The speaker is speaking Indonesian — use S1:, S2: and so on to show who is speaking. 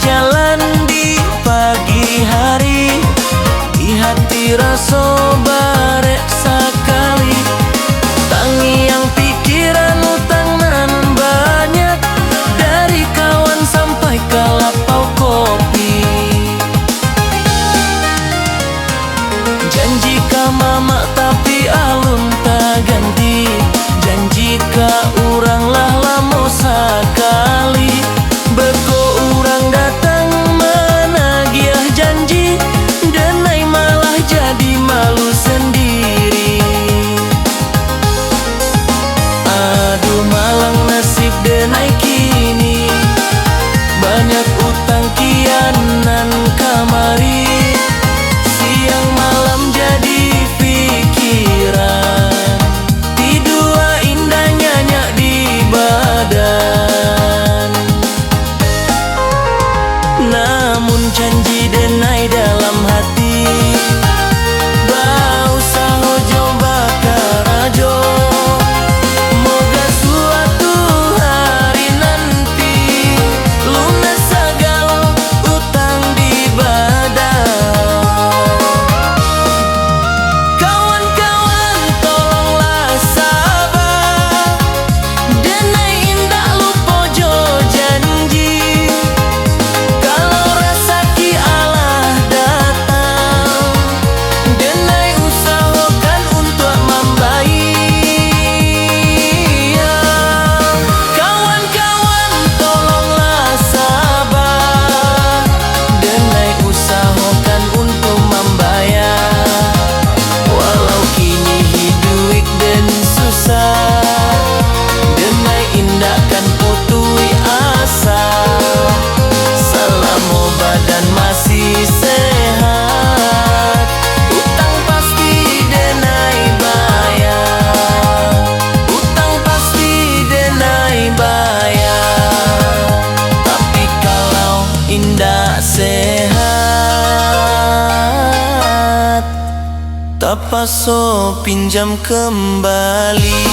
S1: jalan di pagi hari, di hati rasa barek sekali. Tangi yang pikiran utang nan banyak, dari kawan sampai ke lapau kopi. Janji ka mama tapi alun tak ganti, janji ka urang lah lamo sekali. Beko urang datang menagiah janji, denai malah jadi malu sendiri. Aduh malang nasib denai kini, banyak utang kianan kamari. Siang malam jadi pikiran, tidua indah nyanyak di badan. Namun janji denai dalam hati, bau sahojo bakarajo. Moga suatu hari nanti lunas segala utang di badan. Kawan-kawan tolonglah sabar, denai indah lupa jo janji. Kalau rezeki Allah datang, denai usahakan untuk membayar. Kawan-kawan tolonglah sabar, denai usahakan untuk membayar. Walau kini hidup dan susah, denai indahkan putui asa. Selama badan masih sehat, utang pasti denai bayar. Utang pasti denai bayar. Tapi kalau indah sehat, tak paso pinjam kembali.